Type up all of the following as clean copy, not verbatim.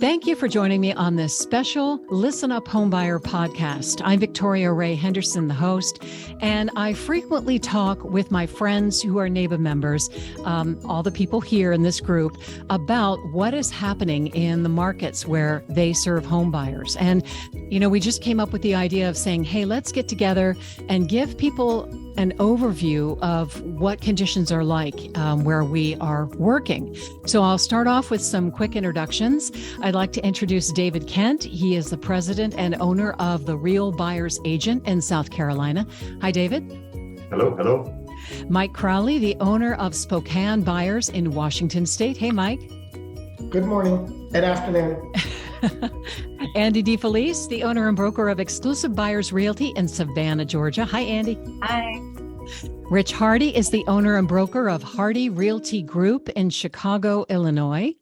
Thank you for joining me on this special Listen Up Homebuyer podcast. I'm Victoria Ray Henderson, the host, and I frequently talk with my friends who are NAEBA members, all the people here in this group, about what is happening in the markets where they serve homebuyers. And, you know, we just came up with the idea of saying, hey, let's get together and give people an overview of what conditions are like where we are working. So I'll start off with some quick introductions. I'd like to introduce David Kent. He is the president and owner of the Real Buyers Agent in South Carolina. Hi, David. Hello, hello. Mike Crowley, the owner of Spokane Buyers in Washington State. Hey, Mike. Good morning and afternoon. Andi DeFelice, the owner and broker of Exclusive Buyers Realty in Savannah, Georgia. Hi, Andy. Hi. Rich Harty is the owner and broker of Harty Realty Group in Chicago, Illinois.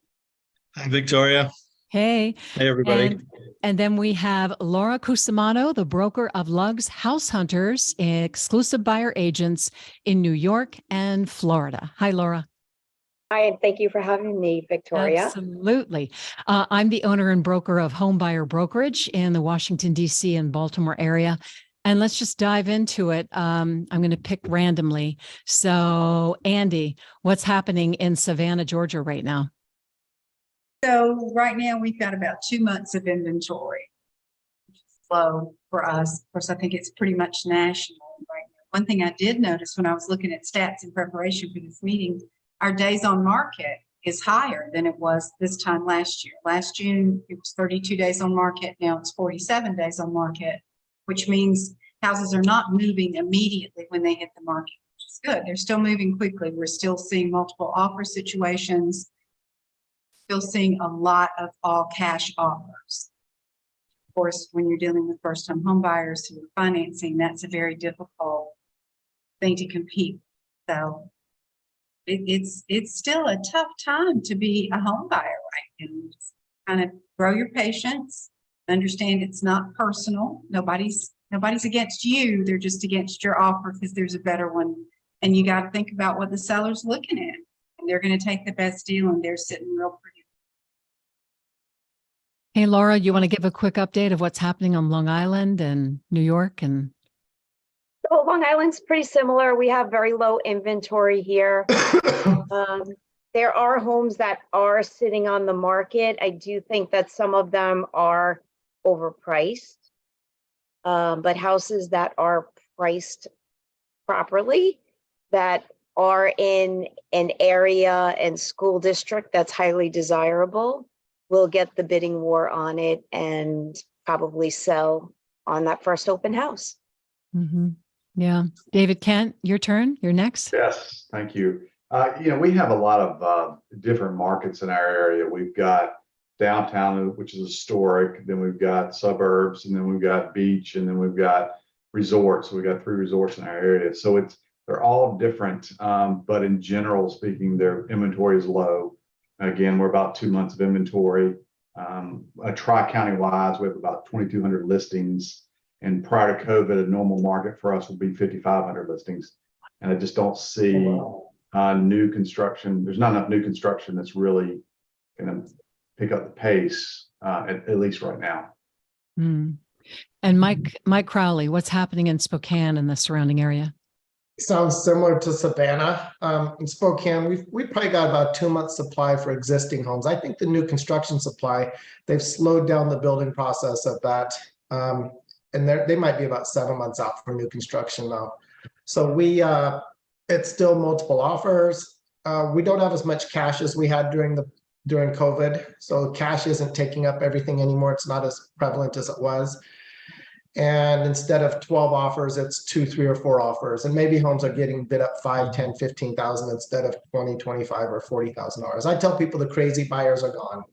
Hi, Victoria. Hey. Hey, everybody. And then we have Lora Cusimano, the broker of Lux House Hunters, exclusive buyer agents in New York and Florida. Hi, Laura. Hi, and thank you for having me, Victoria. Absolutely. I'm the owner and broker of HomeBuyer Brokerage in the Washington, D.C. and Baltimore area. And let's just dive into it. I'm going to pick randomly. So, Andy, what's happening in Savannah, Georgia right now? So right now we've got about 2 months of inventory, which is slow for us. Of course, I think it's pretty much national right now. One thing I did notice when I was looking at stats in preparation for this meeting, our days on market is higher than it was this time last year. Last June, it was 32 days on market. Now it's 47 days on market, which means houses are not moving immediately when they hit the market, which is good. They're still moving quickly. We're still seeing multiple offer situations, still seeing a lot of all cash offers. Of course, when you're dealing with first-time home buyers who are financing, that's a very difficult thing to compete. So it's still a tough time to be a home buyer right now. Just kind of grow your patience, understand it's not personal. Nobody's against you. They're just against your offer because there's a better one. And you got to think about what the seller's looking at. And they're going to take the best deal and they're sitting real pretty. Hey, Laura, you want to give a quick update of what's happening on Long Island and New York? And So Long Island's pretty similar. We have very low inventory here. There are homes that are sitting on the market. I do think that some of them are overpriced, but houses that are priced properly, that are in an area and school district that's highly desirable, will get the bidding war on it and probably sell on that first open house. mm-hmm. Yeah. David Kent, your turn. You're next. Yes, thank you. We have a lot of different markets in our area. We've got downtown, which is historic. Then we've got suburbs, and then we've got beach, and then we've got resorts. So we've got 3 resorts in our area. So they're all different, but in general speaking, their inventory is low. Again, we're about 2 months of inventory. Tri-county wise, we have about 2,200 listings. And prior to COVID, a normal market for us would be 5,500 listings. And I just don't see new construction. There's not enough new construction that's really going to pick up the pace, at least right now. Mm. And Mike Crowley, what's happening in Spokane and the surrounding area? Sounds similar to Savannah. In Spokane, we probably got about 2 months supply for existing homes. I think the new construction supply, they've slowed down the building process of that. And they might be about 7 months out for new construction now. So it's still multiple offers. We don't have as much cash as we had during COVID. So cash isn't taking up everything anymore. It's not as prevalent as it was. And instead of 12 offers, it's 2, 3, or 4 offers. And maybe homes are getting bid up 5, 10, 15,000 instead of 20, 25, or $40,000. I tell people the crazy buyers are gone.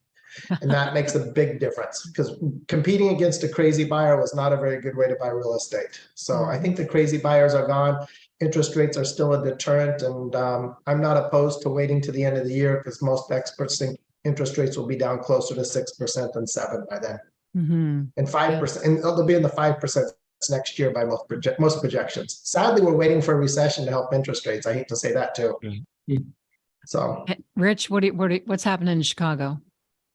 And that makes a big difference, because competing against a crazy buyer was not a very good way to buy real estate. So I think the crazy buyers are gone. Interest rates are still a deterrent. And I'm not opposed to waiting to the end of the year, because most experts think interest rates will be down closer to 6% than 7% by then. Mm-hmm. And 5%, and they'll be in the 5% next year by most projections. Sadly, we're waiting for a recession to help interest rates. I hate to say that too. Mm-hmm. So, Rich, what's happening in Chicago?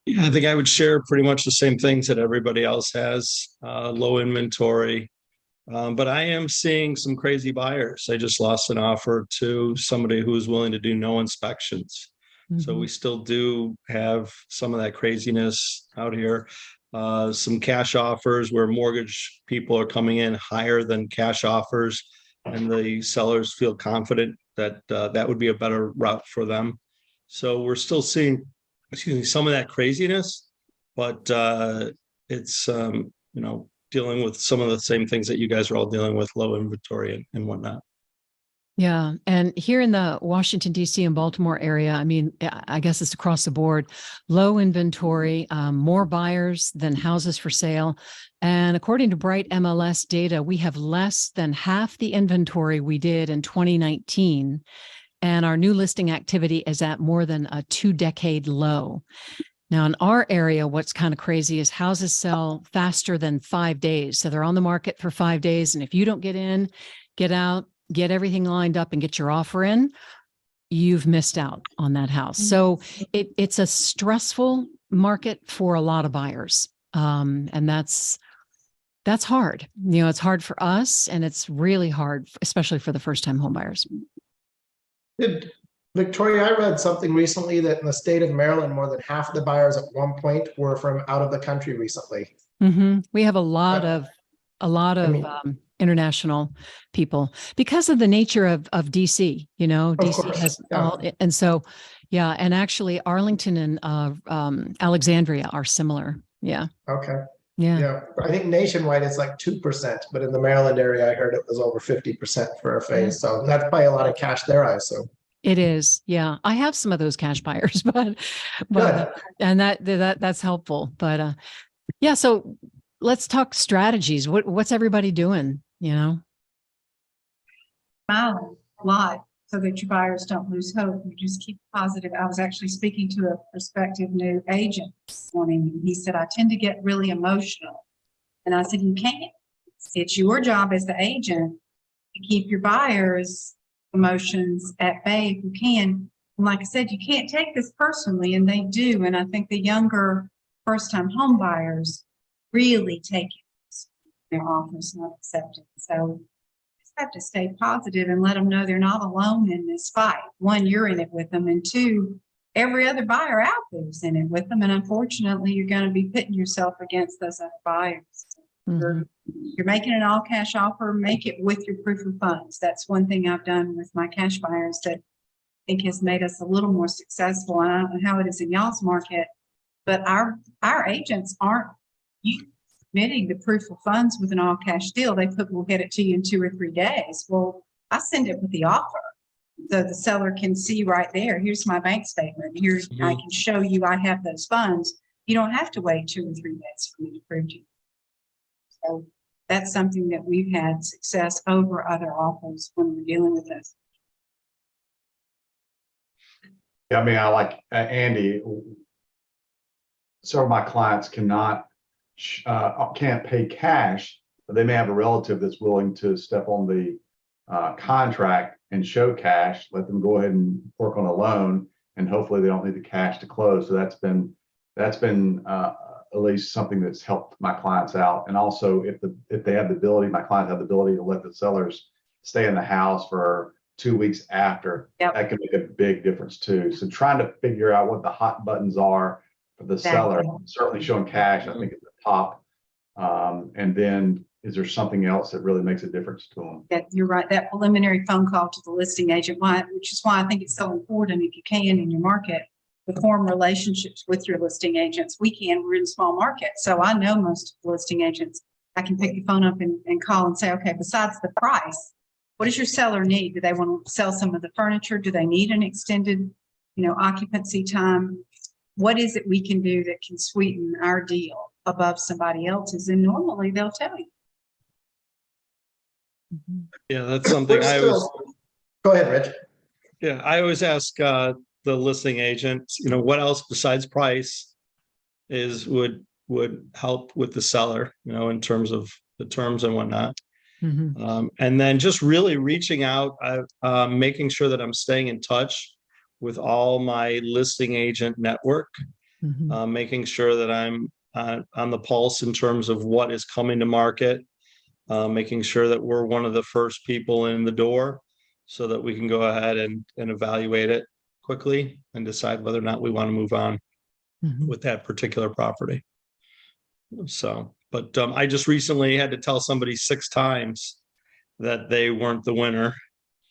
Yeah, I think I would share pretty much the same things that everybody else has, low inventory. But I am seeing some crazy buyers. I just lost an offer to somebody who was willing to do no inspections. So we still do have some of that craziness out here. Some cash offers where mortgage people are coming in higher than cash offers, and the sellers feel confident that that would be a better route for them. So we're still seeing, some of that craziness, but it's dealing with some of the same things that you guys are all dealing with, low inventory and whatnot. Yeah. And here in the Washington, D.C. and Baltimore area, I mean, I guess it's across the board, low inventory, more buyers than houses for sale. And according to Bright MLS data, we have less than half the inventory we did in 2019. And our new listing activity is at more than a 2-decade low. Now, in our area, what's kind of crazy is houses sell faster than 5 days. So they're on the market for 5 days. And if you don't get in, get out, get everything lined up and get your offer in, you've missed out on that house. So it's a stressful market for a lot of buyers. And that's hard. It's hard for us, and it's really hard, especially for the first-time home buyers. Victoria, I read something recently that in the state of Maryland, more than half of the buyers at one point were from out of the country recently. We have a lot of international people because of the nature of DC. DC has all, and so, yeah. And actually, Arlington and Alexandria are similar. Yeah. Okay. Yeah. I think nationwide it's like 2%, but in the Maryland area, I heard it was over 50% for a phase. So that's probably a lot of cash there, I assume. It is. Yeah. I have some of those cash buyers, but and that's helpful. But yeah. So let's talk strategies. What's everybody doing? Smiling a lot so that your buyers don't lose hope. You just keep positive. I was actually speaking to a prospective new agent this morning, and he said, I tend to get really emotional. And I said, you can't. It's your job as the agent to keep your buyers' emotions at bay if you can. And like I said, you can't take this personally, and they do. And I think the younger first-time home buyers really take it. Their offers not accepted. So have to stay positive and let them know they're not alone in this fight. One, you're in it with them, and two, every other buyer out there is in it with them. And unfortunately, you're going to be pitting yourself against those other buyers. You're making an all cash offer, make it with your proof of funds. That's one thing I've done with my cash buyers that I think has made us a little more successful. And I don't know how it is in y'all's market, but our agents aren't submitting the proof of funds with an all cash deal. They put, we'll get it to you in 2 or 3 days. Well, I send it with the offer. So the seller can see right there, here's my bank statement. Here's, I can show you I have those funds. You don't have to wait 2 or 3 days for me to prove to you. So that's something that we've had success over other offers when we're dealing with this. Yeah, I mean, I like Andy. Some of my clients can't pay cash, but they may have a relative that's willing to step on the contract and show cash, let them go ahead and work on a loan, and hopefully they don't need the cash to close. So that's been at least something that's helped my clients out. And also, if they have the ability, my clients have the ability to let the sellers stay in the house for 2 weeks after. That can make a big difference too. So trying to figure out what the hot buttons are for the seller, certainly showing cash, I think is the top. And then is there something else that really makes a difference to them? That you're right. That preliminary phone call to the listing agent, which is why I think it's so important if you can in your market to form relationships with your listing agents. We're in a small market. So I know most of the listing agents. I can pick the phone up and call and say, okay, besides the price, what does your seller need? Do they want to sell some of the furniture? Do they need an extended, occupancy time? What is it we can do that can sweeten our deal above somebody else's? And normally they'll tell you. Yeah, that's something Go ahead, Rich. Yeah, I always ask the listing agent, what else besides price would help with the seller, in terms of the terms and whatnot. And then just really reaching out, making sure that I'm staying in touch with all my listing agent network. making sure that I'm on the pulse in terms of what is coming to market, making sure that we're one of the first people in the door so that we can go ahead and evaluate it quickly and decide whether or not we want to move on with that particular property. So, but I just recently had to tell somebody 6 times that they weren't the winner.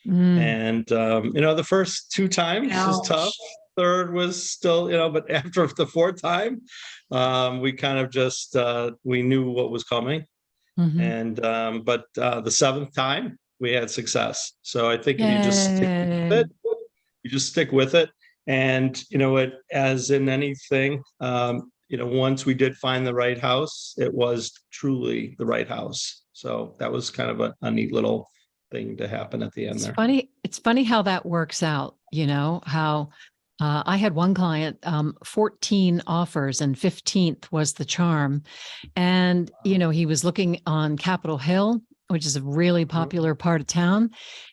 And, the first 2 times was tough. Third was still, but after the 4th time, we kind of just, we knew what was coming. And, but the 7th time we had success. So I think if you just stick with it, you just stick with it. And, as in anything, once we did find the right house, it was truly the right house. So that was kind of a neat little thing to happen at the end there. It's funny how that works out, how I had one client, 14 offers and 15th was the charm. And, he was looking on Capitol Hill, which is a really popular part of town.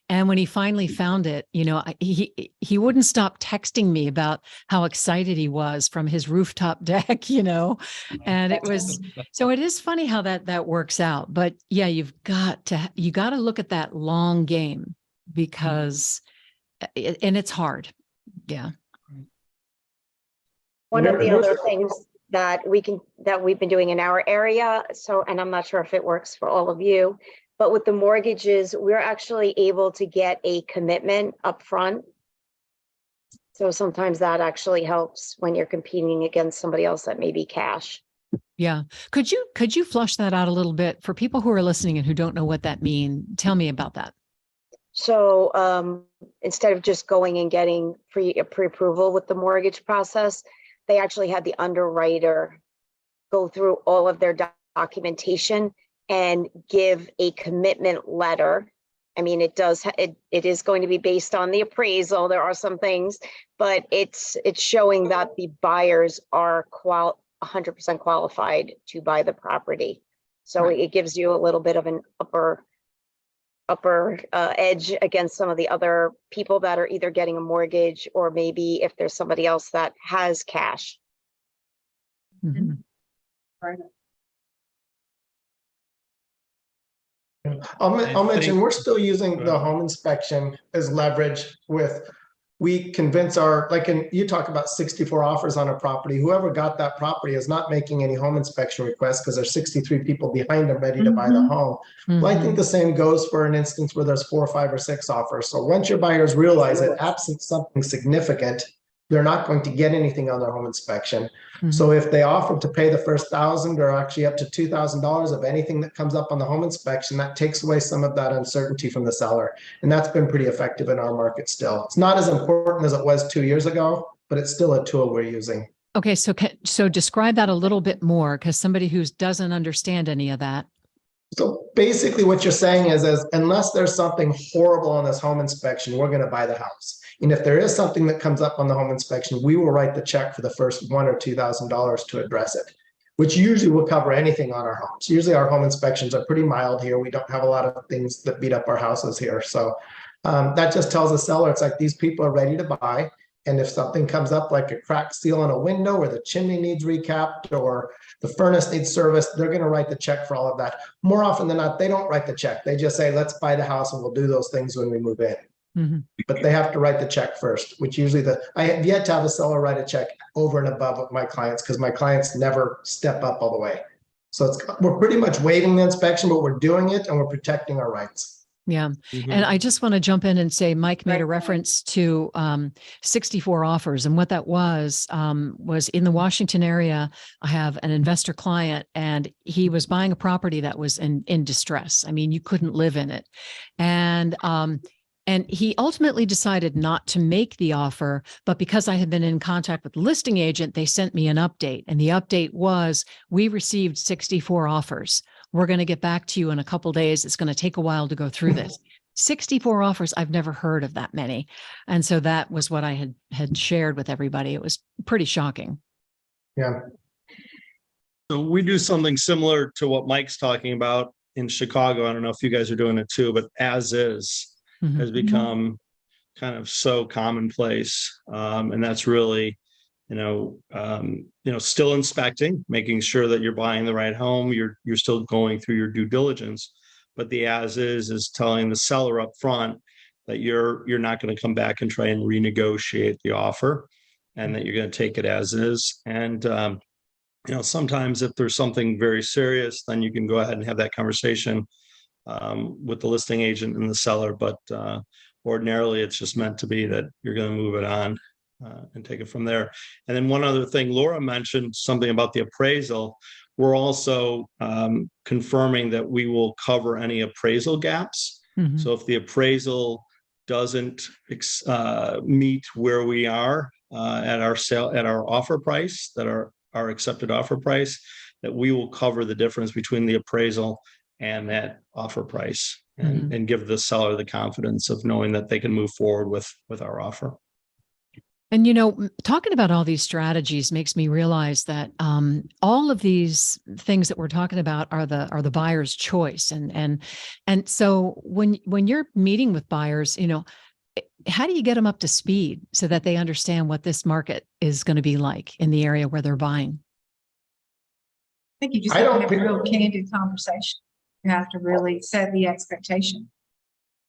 And when he finally found it, he wouldn't stop texting me about how excited he was from his rooftop deck, and it was, so it is funny how that works out. But yeah, you got to look at that long game because, and it's hard. Yeah. One of the other things that we've been doing in our area, and I'm not sure if it works for all of you, but with the mortgages, we're actually able to get a commitment up front. So sometimes that actually helps when you're competing against somebody else that may be cash. Yeah. Could you flush that out a little bit for people who are listening and who don't know what that means? Tell me about that. So instead of just going and getting pre-approval with the mortgage process, they actually had the underwriter go through all of their documentation and give a commitment letter. I mean, it is going to be based on the appraisal. There are some things, but it's showing that the buyers are 100% qualified to buy the property. So right. It gives you a little bit of an upper edge against some of the other people that are either getting a mortgage or maybe if there's somebody else that has cash. Right. I'll mention we're still using the home inspection as leverage we convince you talk about 64 offers on a property. Whoever got that property is not making any home inspection requests because there's 63 people behind them ready to buy the home. Well, I think the same goes for an instance where there's 4, 5, or 6 offers. So once your buyers realize that absent something significant, they're not going to get anything on their home inspection. So if they offer to pay the first $1,000 or actually up to $2,000 of anything that comes up on the home inspection, that takes away some of that uncertainty from the seller. And that's been pretty effective in our market still. It's not as important as it was 2 years ago, but it's still a tool we're using. Okay. So describe that a little bit more, because somebody who doesn't understand any of that. So basically what you're saying is unless there's something horrible on this home inspection, we're going to buy the house. And if there is something that comes up on the home inspection, we will write the check for the first $1,000 or $2,000 to address it, which usually will cover anything on our homes. Usually our home inspections are pretty mild here. We don't have a lot of things that beat up our houses here. So that just tells the seller, it's like these people are ready to buy. And if something comes up like a cracked seal on a window or the chimney needs recapped or the furnace needs service, they're going to write the check for all of that. More often than not, they don't write the check. They just say, let's buy the house and we'll do those things when we move in. But they have to write the check first, which usually I have yet to have a seller write a check over and above with my clients because my clients never step up all the way. So we're pretty much waiving the inspection, but we're doing it and we're protecting our rights. Yeah. And I just want to jump in and say, Mike made a reference to 64 offers. And what that was in the Washington area. I have an investor client and he was buying a property that was in distress. I mean, you couldn't live in it. And he ultimately decided not to make the offer, but because I had been in contact with the listing agent, they sent me an update. And the update was, we received 64 offers. We're going to get back to you in a couple of days. It's going to take a while to go through this. 64 offers. I've never heard of that many. And so that was what I had shared with everybody. It was pretty shocking. Yeah. So we do something similar to what Mike's talking about in Chicago. I don't know if you guys are doing it too, but as is has become kind of so commonplace. And that's really, still inspecting, making sure that you're buying the right home. You're still going through your due diligence, but the as is telling the seller up front that you're not going to come back and try and renegotiate the offer, and that you're going to take it as is. And sometimes if there's something very serious, then you can go ahead and have that conversation with the listing agent and the seller. But ordinarily, it's just meant to be that you're going to move it on and take it from there. And then one other thing, Lora mentioned something about the appraisal. We're also confirming that we will cover any appraisal gaps. Mm-hmm. So if the appraisal doesn't meet where we are at our offer price, that our accepted offer price, that we will cover the difference between the appraisal and that offer price, and give the seller the confidence of knowing that they can move forward with our offer. And, talking about all these strategies makes me realize that all of these things that we're talking about are the buyer's choice. And so when you're meeting with buyers, how do you get them up to speed so that they understand what this market is going to be like in the area where they're buying? I think you just have to have a real candid conversation. You have to really set the expectation.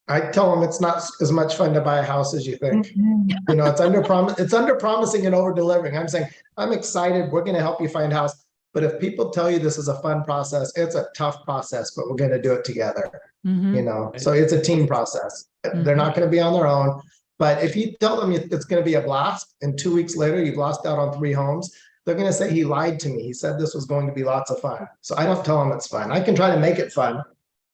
I tell them it's not as much fun to buy a house as you think. Mm-hmm. It's under promising and over delivering. I'm saying, I'm excited. We're going to help you find a house. But if people tell you this is a fun process, it's a tough process, but we're going to do it together. Mm-hmm. So it's a team process. Mm-hmm. They're not going to be on their own. But if you tell them it's going to be a blast and 2 weeks later, you've lost out on 3 homes, they're going to say, he lied to me. He said this was going to be lots of fun. So I don't tell them it's fun. I can try to make it fun,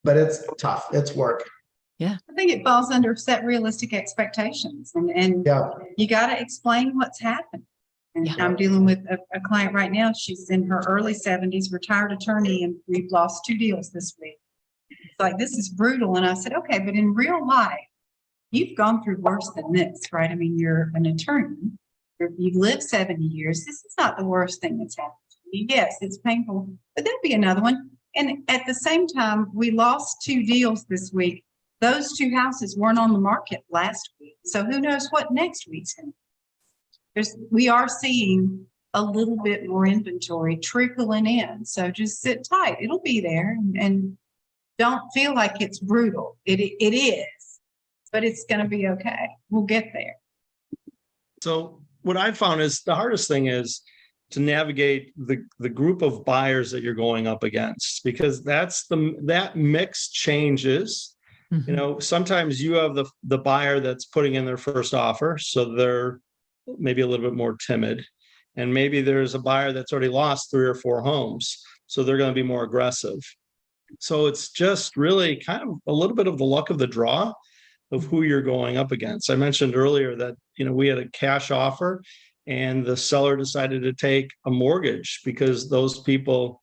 but it's tough. It's work. Yeah. I think it falls under set realistic expectations, and you got to explain what's happened. And I'm dealing with a client right now. She's in her early 70s, retired attorney, and we've lost 2 deals this week. It's like, this is brutal. And I said, okay, but in real life, you've gone through worse than this, right? I mean, you're an attorney. You've lived 70 years. This is not the worst thing that's happened to you. Yes, it's painful, but there'll be another one. And at the same time, we lost 2 deals this week. Those 2 houses weren't on the market last week. So who knows what next week's going to be. We are seeing a little bit more inventory trickling in. So just sit tight. It'll be there, and don't feel like it's brutal. It is, but it's going to be okay. We'll get there. So what I found is the hardest thing is to navigate the group of buyers that you're going up against, because that mix changes. Mm-hmm. Sometimes you have the buyer that's putting in their first offer, so they're maybe a little bit more timid. And maybe there's a buyer that's already lost 3 or 4 homes, so they're going to be more aggressive. So it's just really kind of a little bit of the luck of the draw of who you're going up against. I mentioned earlier that, we had a cash offer and the seller decided to take a mortgage because those people,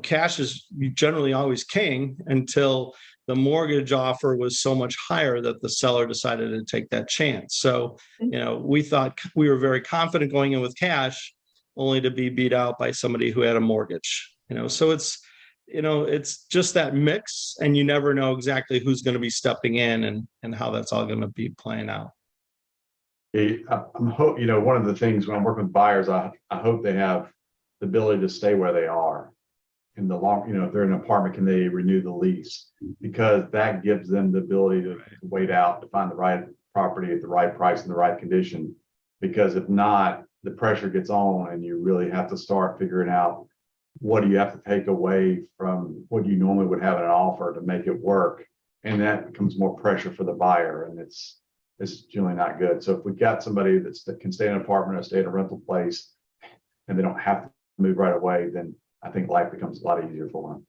cash is generally always king until the mortgage offer was so much higher that the seller decided to take that chance. So, we thought we were very confident going in with cash, only to be beat out by somebody who had a mortgage. So it's just that mix, and you never know exactly who's going to be stepping in and how that's all going to be playing out. I'm hope one of the things when I'm working with buyers, I hope they have the ability to stay where they are. In the long, if they're in an apartment, can they renew the lease? Because that gives them the ability to wait out to find the right property at the right price and the right condition. Because if not, the pressure gets on, and you really have to start figuring out what do you have to take away from what you normally would have in an offer to make it work, and that becomes more pressure for the buyer, and it's generally not good. So if we've got somebody that can stay in an apartment or stay in a rental place, and they don't have to move right away, then I think life becomes a lot easier for them.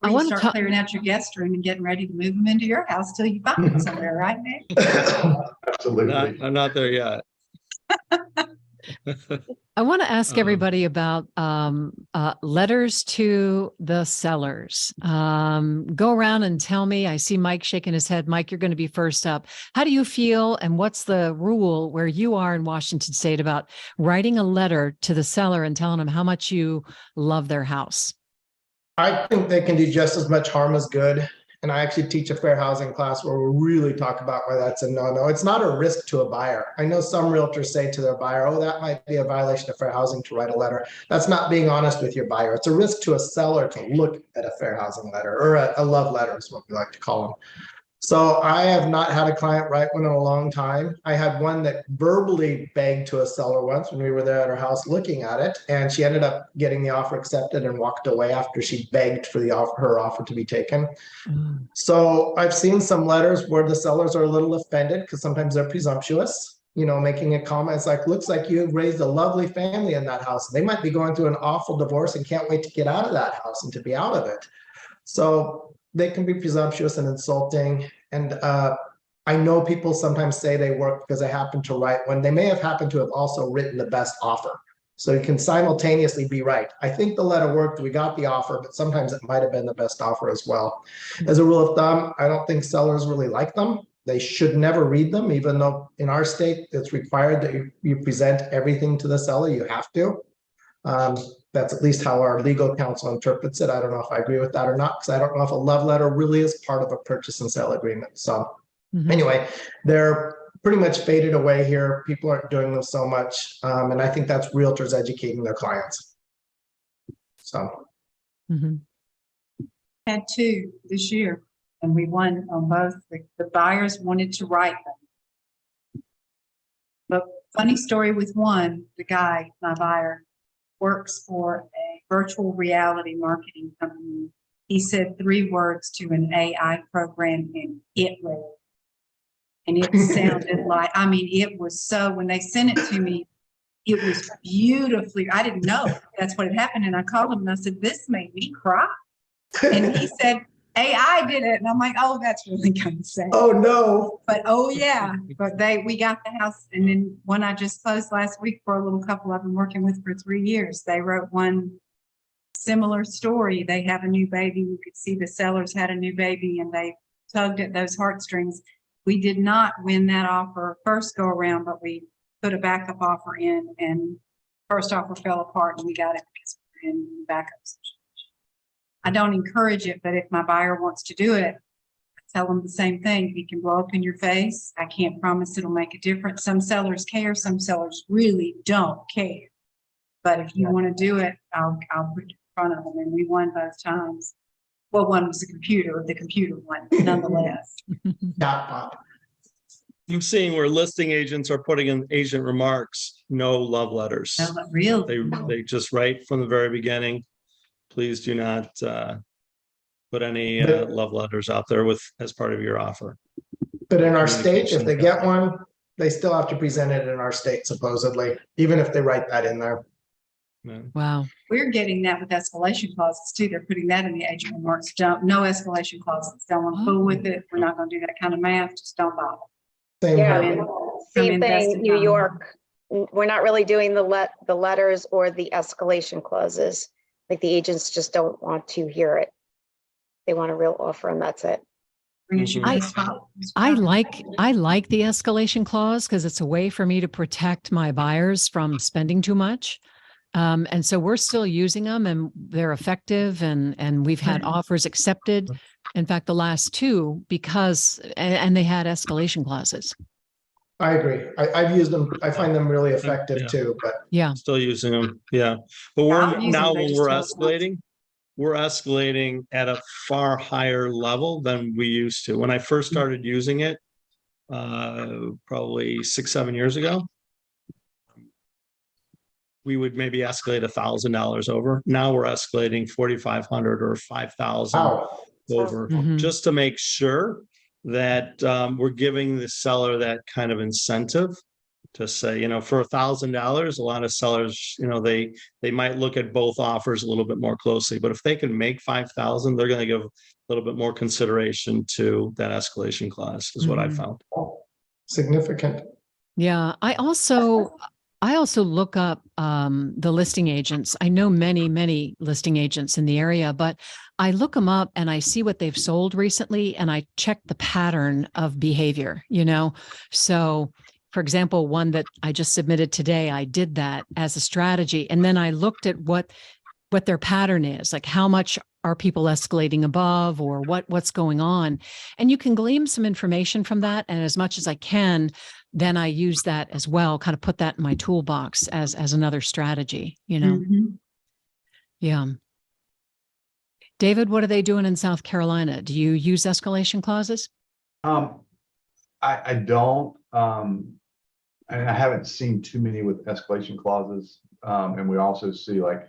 I want to start clearing out your guest room and getting ready to move them into your house till you find them somewhere, right, Nick? Absolutely. I'm not there yet. I want to ask everybody about letters to the sellers. Go around and tell me. I see Mike shaking his head. Mike, you're going to be first up. How do you feel, and what's the rule where you are in Washington State about writing a letter to the seller and telling them how much you love their house? I think they can do just as much harm as good. And I actually teach a fair housing class where we really talk about why that's a no-no. It's not a risk to a buyer. I know some realtors say to their buyer, oh, that might be a violation of fair housing to write a letter. That's not being honest with your buyer. It's a risk to a seller to look at a fair housing letter, or a love letter is what we like to call them. So I have not had a client write one in a long time. I had one that verbally begged to a seller once when we were there at her house looking at it, and she ended up getting the offer accepted and walked away after she begged for her offer to be taken. So I've seen some letters where the sellers are a little offended because sometimes they're presumptuous, making a comment. It's like, looks like you've raised a lovely family in that house. They might be going through an awful divorce and can't wait to get out of that house and to be out of it. So they can be presumptuous and insulting. And I know people sometimes say they work because they happen to write when they may have happened to have also written the best offer. So you can simultaneously be right. I think the letter worked. We got the offer, but sometimes it might have been the best offer as well. As a rule of thumb, I don't think sellers really like them. They should never read them, even though in our state, it's required that you present everything to the seller. You have to. That's at least how our legal counsel interprets it. I don't know if I agree with that or not, because I don't know if a love letter really is part of a purchase and sale agreement. So anyway, they're pretty much faded away here. People aren't doing them so much. And I think that's realtors educating their clients. So. Had two this year, and we won on both. The buyers wanted to write them. But funny story with one, the guy, my buyer, works for a virtual reality marketing company. He said 3 words to an AI program and it read. And it sounded like, it was so, when they sent it to me, it was beautifully, I didn't know that's what had happened. And I called him and I said, this made me cry. And he said, AI did it. And I'm like, oh, that's really kind of sad. Oh, no. But oh, yeah. But we got the house. And then one I just closed last week for a little couple I've been working with for 3 years. They wrote one similar story. They have a new baby. You could see the sellers had a new baby and they tugged at those heartstrings. We did not win that offer first go around, but we put a backup offer in, and first offer fell apart and we got it because we're in the backup situation. I don't encourage it, but if my buyer wants to do it, I tell them the same thing. It can blow up in your face. I can't promise it'll make a difference. Some sellers care. Some sellers really don't care. But if you want to do it, I'll put it in front of them. And we won both times. Well, one was the computer won, nonetheless. I'm seeing where listing agents are putting in agent remarks, no love letters. No, but really, They just write from the very beginning. Please do not put any love letters out there as part of your offer. But in our state, if they get one, they still have to present it in our state, supposedly, even if they write that in there. Yeah. Wow. we're getting that with escalation clauses too. They're putting that in the agent remarks. No escalation clauses. Don't want to fool with it. We're not going to do that kind of math. Just don't bother. Same Yeah, here. same thing, New York. We're not really doing the letters or the escalation clauses. Like the agents just don't want to hear it. They want a real offer and that's it. I like the escalation clause because it's a way for me to protect my buyers from spending too much. And so we're still using them and they're effective and we've had offers accepted. In fact, the last two because they had escalation clauses. I agree. I've used them. I find them really effective too, but yeah, still using them. Yeah. But when we're escalating at a far higher level than we used to. When I first started using it, probably 6-7 years ago, we would maybe escalate $1,000 over. Now we're escalating $4,500 or $5,000 over, just to make sure that we're giving the seller that kind of incentive to say, for $1,000, a lot of sellers, they might look at both offers a little bit more closely. But if they can make $5,000, they're going to give a little bit more consideration to that escalation clause, is what I found. Significant. Yeah, I also look up the listing agents. I know many listing agents in the area, but I look them up and I see what they've sold recently and I check the pattern of behavior, So for example, one that I just submitted today, I did that as a strategy. And then I looked at what their pattern is, like how much are people escalating above, or what's going on? And you can glean some information from that. And as much as I can, then I use that as well, kind of put that in my toolbox as another strategy, you know? Mhm. Yeah. David, what are they doing in South Carolina? Do you use escalation clauses? I don't, and I haven't seen too many with escalation clauses. And we also see, like,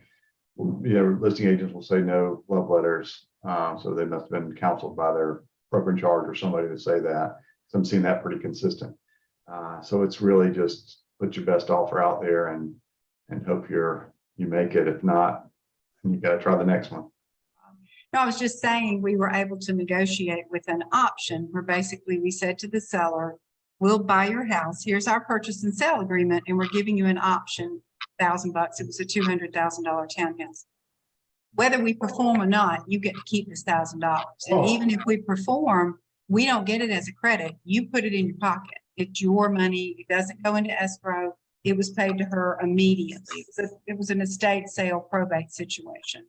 listing agents will say no love letters. So they must have been counseled by their broker in charge or somebody to say that. So I'm seeing that pretty consistent. So it's really just put your best offer out there and hope you make it. If not, you got to try the next one. No, I was just saying we were able to negotiate with an option where basically we said to the seller, we'll buy your house. Here's our purchase and sale agreement, and we're giving you an option, $1,000. It was a $200,000 townhouse. Whether we perform or not, you get to keep this $1,000. And even if we perform, we don't get it as a credit. You put it in your pocket. It's your money. It doesn't go into escrow. It was paid to her immediately. It was an estate sale probate situation.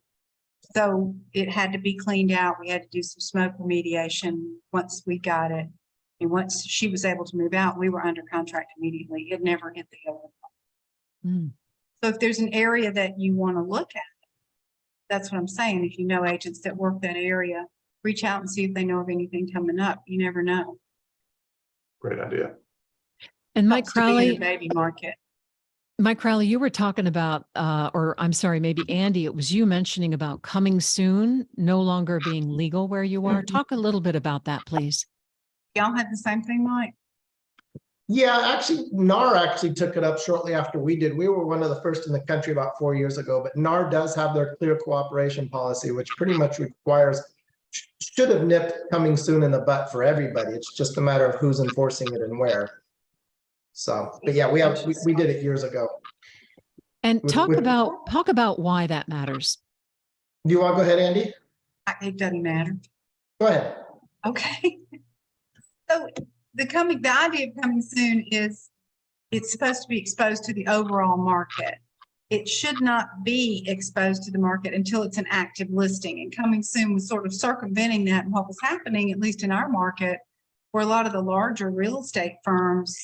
So it had to be cleaned out. We had to do some smoke remediation once we got it. And once she was able to move out, we were under contract immediately. It never hit the open. So if there's an area that you want to look at, that's what I'm saying. If you know agents that work that area, reach out and see if they know of anything coming up. You never know. Great idea. And Mike Helps to be in Crowley, the baby market. Mike Crowley, you were talking about, or I'm sorry, maybe Andy, it was you mentioning about coming soon, no longer being legal where you are. Talk a little bit about that, please. Y'all had the same thing, Mike? Yeah, actually, NAR actually took it up shortly after we did. We were one of the first in the country about 4 years ago, but NAR does have their clear cooperation policy, which pretty much requires, should have nipped coming soon in the butt for everybody. It's just a matter of who's enforcing it and where. So, but yeah, we did it years ago. And talk about why that matters. Do you want to go ahead, Andy? It doesn't matter. Go ahead. Okay. So the idea of coming soon is it's supposed to be exposed to the overall market. It should not be exposed to the market until it's an active listing. And coming soon was sort of circumventing that. And what was happening, at least in our market, where a lot of the larger real estate firms,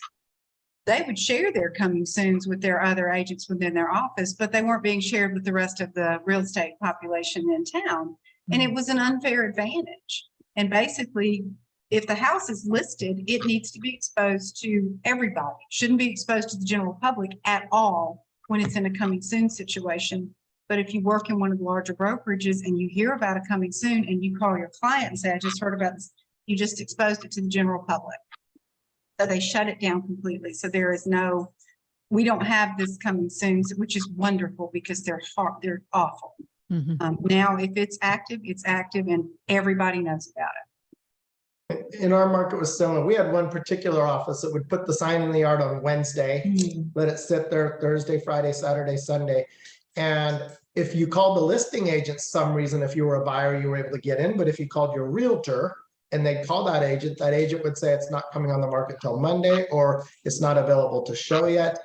they would share their coming soons with their other agents within their office, but they weren't being shared with the rest of the real estate population in town. And it was an unfair advantage. And basically, if the house is listed, it needs to be exposed to everybody. Shouldn't be exposed to the general public at all when it's in a coming soon situation. But if you work in one of the larger brokerages and you hear about a coming soon and you call your client and say, I just heard about this, you just exposed it to the general public. So they shut it down completely. So there is we don't have this coming soon, which is wonderful because they're awful. Now, if it's active and everybody knows about it. In our market was similar. We had one particular office that would put the sign in the yard on Wednesday, let it sit there Thursday, Friday, Saturday, Sunday. And if you called the listing agent, some reason, if you were a buyer, you were able to get in. But if you called your realtor and they'd call that agent would say it's not coming on the market till Monday, or it's not available to show yet.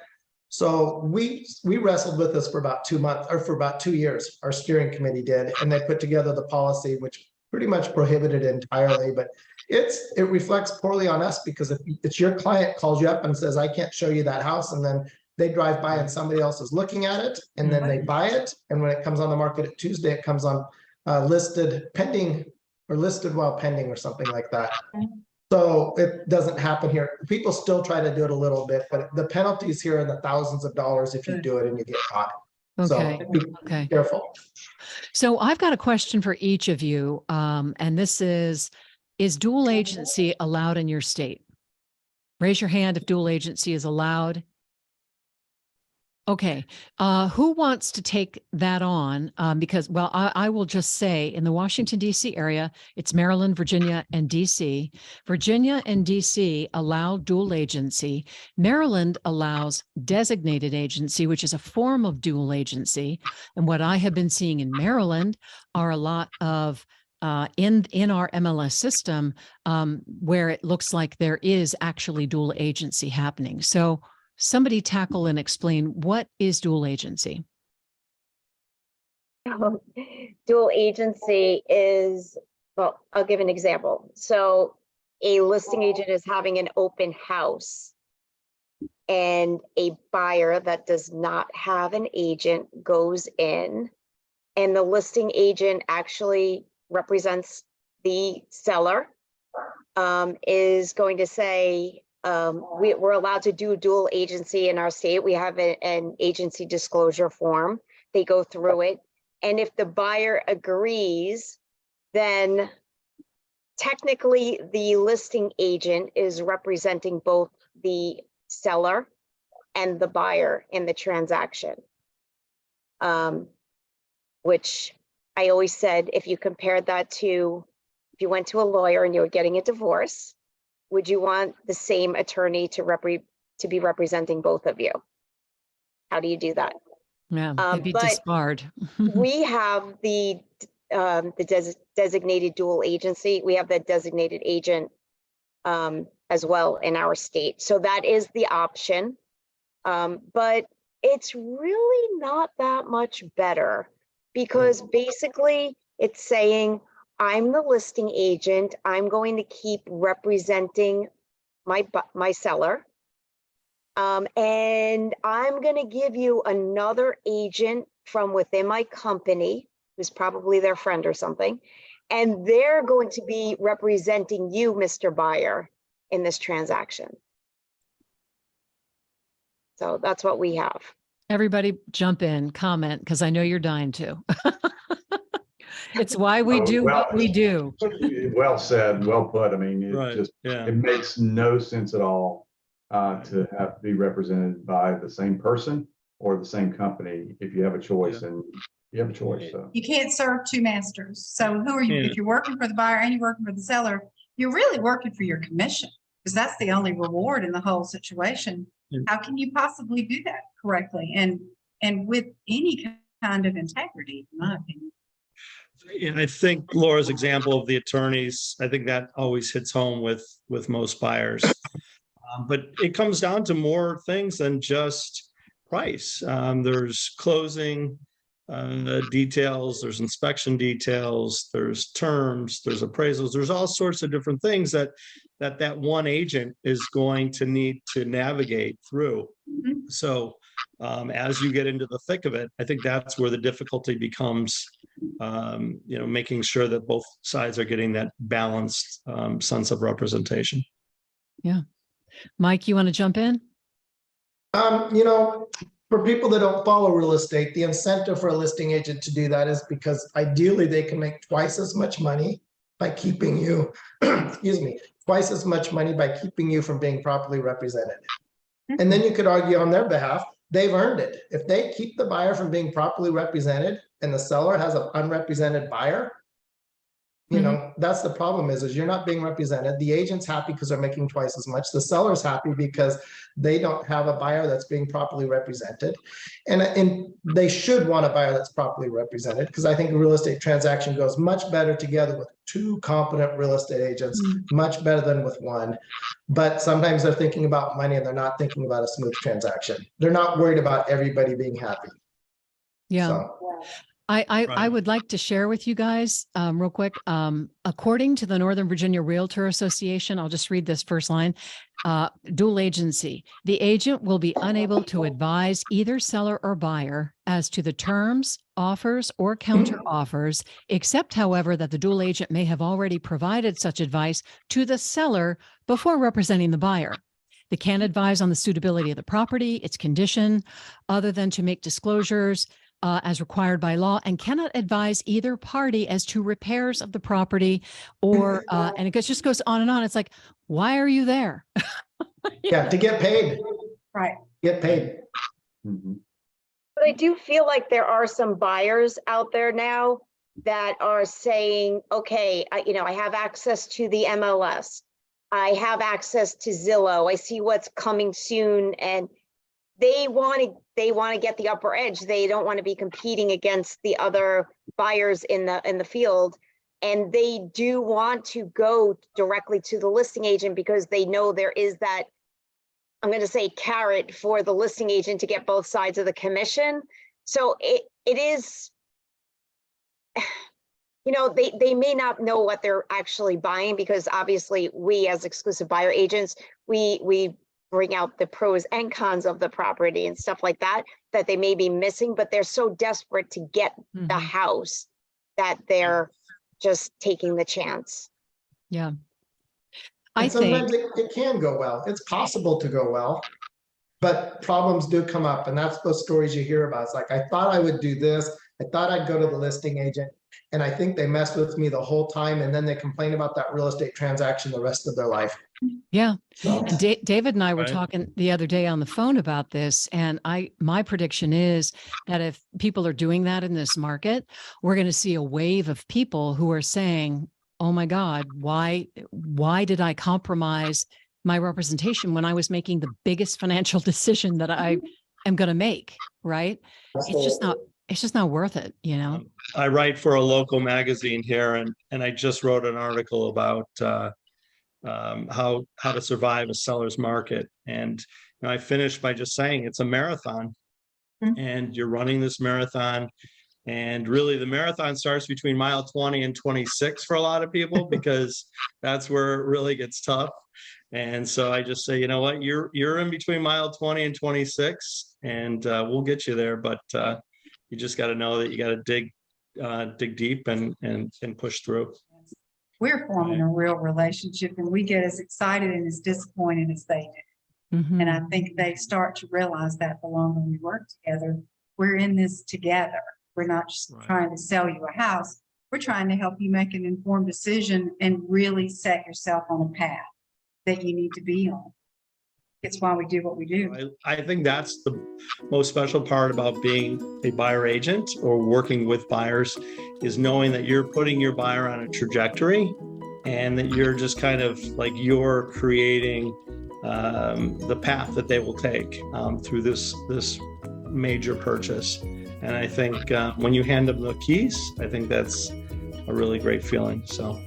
So we wrestled with this for about 2 months, or for about 2 years. Our steering committee did, and they put together the policy, which pretty much prohibited it entirely. But it reflects poorly on us, because if it's your client calls you up and says, I can't show you that house, and then they drive by and somebody else is looking at it, and then they buy it, and when it comes on the market at Tuesday, it comes on listed pending, or listed while pending, or something like that. So it doesn't happen here. People still try to do it a little bit, but the penalties here are in the thousands of dollars if you do it and you get caught. Okay. So be careful. So I've got a question for each of you. And this is dual agency allowed in your state? Raise your hand if dual agency is allowed. Okay. Who wants to take that on? Because, well, I will just say in the Washington, D.C. area, it's Maryland, Virginia, and D.C. Virginia and D.C. allow dual agency. Maryland allows designated agency, which is a form of dual agency. And what I have been seeing in Maryland are a lot of in our MLS system where it looks like there is actually dual agency happening. So somebody tackle and explain, what is dual agency? So dual agency is, well, I'll give an example. So a listing agent is having an open house and a buyer that does not have an agent goes in, and the listing agent actually represents the seller, is going to say, we're allowed to do dual agency in our state. We have an agency disclosure form. They go through it. And if the buyer agrees, then technically the listing agent is representing both the seller and the buyer in the transaction. Which I always said, if you compared that to, if you went to a lawyer and you were getting a divorce, would you want the same attorney to be representing both of you? How do you do that? Yeah, they'd be But disbarred. we have the designated dual agency. We have the designated agent as well in our state. So that is the option. But it's really not that much better, because basically it's saying, I'm the listing agent. I'm going to keep representing my seller. And I'm going to give you another agent from within my company, who's probably their friend or something, and they're going to be representing you, Mr. Buyer, in this transaction. So that's what we have. Everybody jump in, comment, because I know you're dying to. It's why we do what we do. Well said, well put. I mean, Yeah. it makes no sense at all to have to be represented by the same person or the same company if you have a choice, and you have a choice. So You can't serve two masters. So who are you? Yeah. If you're working for the buyer and you're working for the seller, you're really working for your commission, because that's the only reward in the whole situation. Yeah. How can you possibly do that correctly and with any kind of integrity, in my opinion? And I think Laura's example of the attorneys, I think that always hits home with most buyers. But it comes down to more things than just price. There's closing details, there's inspection details, there's terms, there's appraisals, there's all sorts of different things that one agent is going to need to navigate through. Mm-hmm. So as you get into the thick of it, I think that's where the difficulty becomes, making sure that both sides are getting that balanced sense of representation. Yeah. Mike, you want to jump in? For people that don't follow real estate, the incentive for a listing agent to do that is because ideally they can make twice as much money by keeping you, twice as much money by keeping you from being properly represented. And then you could argue on their behalf, they've earned it. If they keep the buyer from being properly represented and the seller has an unrepresented buyer, that's the problem is you're not being represented. The agent's happy because they're making twice as much. The seller's happy because they don't have a buyer that's being properly represented. And they should want a buyer that's properly represented, because I think a real estate transaction goes much better together with two competent real estate agents, much better than with one. But sometimes they're thinking about money and they're not thinking about a smooth transaction. They're not worried about everybody being happy. Yeah. So. I would like to share with you guys real quick. According to the Northern Virginia Realtor Association, I'll just read this first line. Dual agency. The agent will be unable to advise either seller or buyer as to the terms, offers, or counter offers, except, however, that the dual agent may have already provided such advice to the seller before representing the buyer. They can't advise on the suitability of the property, its condition, other than to make disclosures as required by law, and cannot advise either party as to repairs of the property or, and it just goes on and on. It's like, why are you there? Yeah, to get paid. Right. Get paid. But I do feel like there are some buyers out there now that are saying, okay, I have access to the MLS. I have access to Zillow. I see what's coming soon. And they want to get the upper edge. They don't want to be competing against the other buyers in the field. And they do want to go directly to the listing agent because they know there is that, I'm going to say, carrot for the listing agent to get both sides of the commission. So it is you know, they may not know what they're actually buying, because obviously we as exclusive buyer agents, we bring out the pros and cons of the property and stuff like that they may be missing, but they're so desperate to get the house that they're just taking the chance. Yeah. And sometimes it can go well. It's possible to go well, but problems do come up. And that's those stories you hear about. It's like, I thought I would do this. I thought I'd go to the listing agent, and I think they messed with me the whole time. And then they complain about that real estate transaction the rest of their life. Yeah. So, David and I were Right. talking the other day on the phone about this. And my prediction is that if people are doing that in this market, we're going to see a wave of people who are saying, oh my God, why did I compromise my representation when I was making the biggest financial decision that I am going to make? Right. It's just not worth it, you know? I write for a local magazine here, and I just wrote an article about how to survive a seller's market. And I finished by just saying it's a marathon, and you're running this marathon. And really, the marathon starts between mile 20 and 26 for a lot of people, because that's where it really gets tough. And so I just say, you know what, you're in between mile 20 and 26, and we'll get you there. But you just got to know that you got to dig deep and push through. We're forming a real relationship, and we get as excited and as disappointed as they do. Mhm. And I think they start to realize that the longer we work together, we're in this together. We're not just trying to sell you a house. We're trying to help you make an informed decision and really set yourself on a path that you need to be on. It's why we do what we do. I think that's the most special part about being a buyer agent or working with buyers, is knowing that you're putting your buyer on a trajectory, and that you're just kind of like, you're creating the path that they will take through this major purchase. And I think when you hand them the keys, I think that's a really great feeling. So.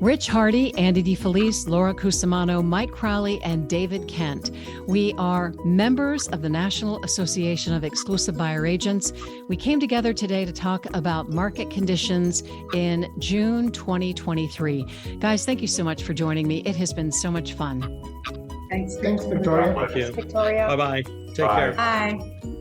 Rich Harty, Andi DeFelice, Laura Cusimano, Mike Crowley, and David Kent. We are members of the National Association of Exclusive Buyer Agents. We came together today to talk about market conditions in June 2023. Guys, thank you so much for joining me. It has been so much fun. Thanks. Thanks, Victoria. Thank you. Victoria. Bye-bye. Take Bye. care. Bye.